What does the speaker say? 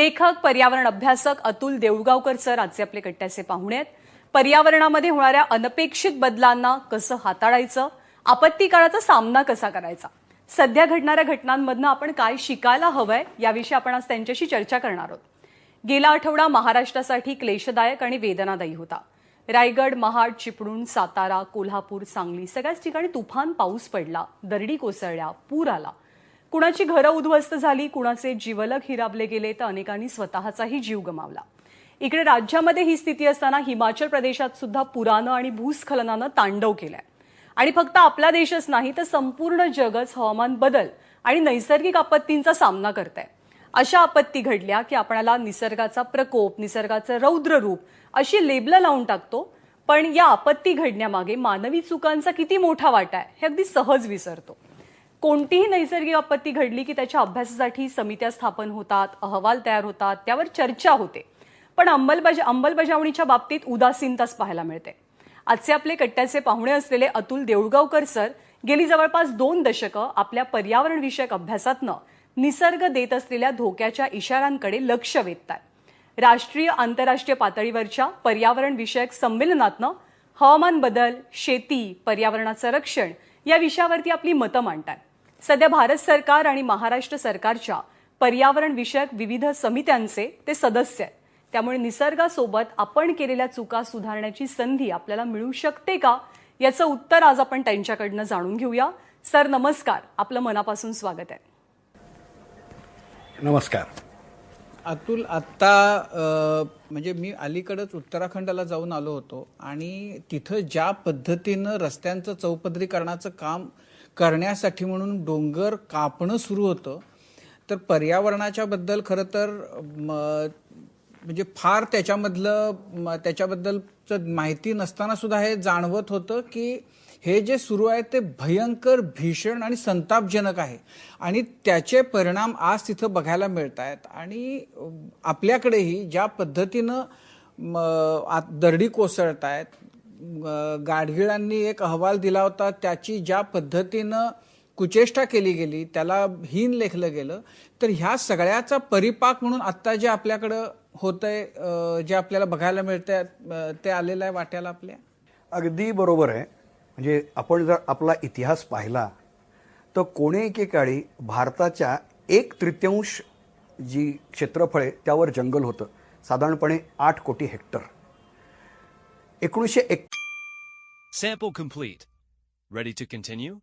लेखक पर्यावरण अभ्यासक अतुल देऊळगावकर सर आजचे आपले कट्ट्याचे पाहुणे आहेत। पर्यावरणामध्ये होणाऱ्या अनपेक्षित बदलांना कसं हाताळायचं, आपत्ती काळाचा सामना कसा करायचा, सध्या घडणाऱ्या घटनांमधनं आपण काय शिकायला हवंय याविषयी आपण आज त्यांच्याशी चर्चा करणार आहोत। गेला आठवडा महाराष्ट्रासाठी क्लेशदायक आणि वेदनादायी होता। रायगड, महाड, चिपळूण, सातारा, कोल्हापूर, सांगली सगळ्याच ठिकाणी तुफान पाऊस पडला, दरडी कोसळल्या, पूर आला। कुणाची घरं उद्ध्वस्त झाली, कुणाचे जीवलग हिरावले गेले, तर अनेकांनी स्वतःचाही जीव गमावला। इकडे राज्यामध्ये ही स्थिती असताना हिमाचल प्रदेशात सुद्धा पुरानं आणि भूस्खलनानं तांडव केलंय। आणि फक्त आपला देशच नाही तर संपूर्ण जगच हवामान बदल आणि नैसर्गिक आपत्तींचा सामना करतंय। अशा आपत्ती घडल्या की आपणाला निसर्गाचा प्रकोप, निसर्गाचं रौद्र रूप अशी लेबलं लावून टाकतो, पण या आपत्ती घडण्यामागे मानवी चुकांचा किती मोठा वाटा आहे हे अगदी सहज विसरतो। कोणतीही नैसर्गिक आपत्ती घडली की त्याच्या अभ्यासासाठी समित्या स्थापन होतात, अहवाल तयार होतात, त्यावर चर्चा होते, पण अंमलबजावणीच्या बाबतीत उदासीनताच पाहायला मिळते। आजचे आपले कट्ट्याचे पाहुणे असलेले अतुल देऊळगावकर सर गेली जवळपास 2 दशकं आपल्या पर्यावरण विषयक अभ्यासातनं निसर्ग देत असलेल्या धोक्याच्या इशाऱ्यांकडे लक्ष वेधतात। राष्ट्रीय आंतरराष्ट्रीय पातळीवरच्या पर्यावरण विषयक संमेलनातनं हवामान बदल, शेती, पर्यावरणाचं रक्षण या विषयावरती आपली मतं मांडतात। सध्या भारत सरकार आणि महाराष्ट्र सरकारच्या पर्यावरण विषयक विविध समित्यांचे ते सदस्य आहेत। त्यामुळे निसर्गासोबत आपण केलेल्या चुका सुधारण्याची संधी आपल्याला मिळू शकते का, याचं उत्तर आज आपण त्यांच्याकडनं जाणून घेऊया। सर नमस्कार, आपलं मनापासून स्वागत आहे। नमस्कार अतुल, आत्ता म्हणजे मी अलीकडेच उत्तराखंडला जाऊन आलो होतो आणि तिथं ज्या पद्धतीनं रस्त्यांचं चौपदरीकरणाचं काम करण्यासाठी म्हणून डोंगर कापणं सुरू होतं, तर पर्यावरणाच्या बद्दल खरं तर म्हणजे फार त्याच्याबद्दलचं माहिती नसताना सुद्धा हे जाणवत होतं की हे जे सुरू आहे ते भयंकर, भीषण आणि संतापजनक आहे आणि त्याचे परिणाम आज तिथं बघायला मिळत आहेत। आणि आपल्याकडेही ज्या पद्धतीनं दरडी कोसळत आहेत, गाडगिळांनी एक अहवाल दिला होता, त्याची ज्या पद्धतीनं कुचेष्टा केली गेली, त्याला हीन लेखलं गेलं, तर ह्या सगळ्याचा परिपाक म्हणून आत्ता जे आपल्याकडं होतंय, जे आपल्याला बघायला मिळतंय, ते आलेलं आहे वाट्याला आपल्या। अगदी बरोबर आहे। म्हणजे आपण जर आपला इतिहास पाहिला तर कोणे एकेकाळी भारताच्या 1/3 जी क्षेत्रफळ आहे त्यावर जंगल होतं, साधारणपणे 8 कोटी hectare. 1901 Sample complete. Ready to continue?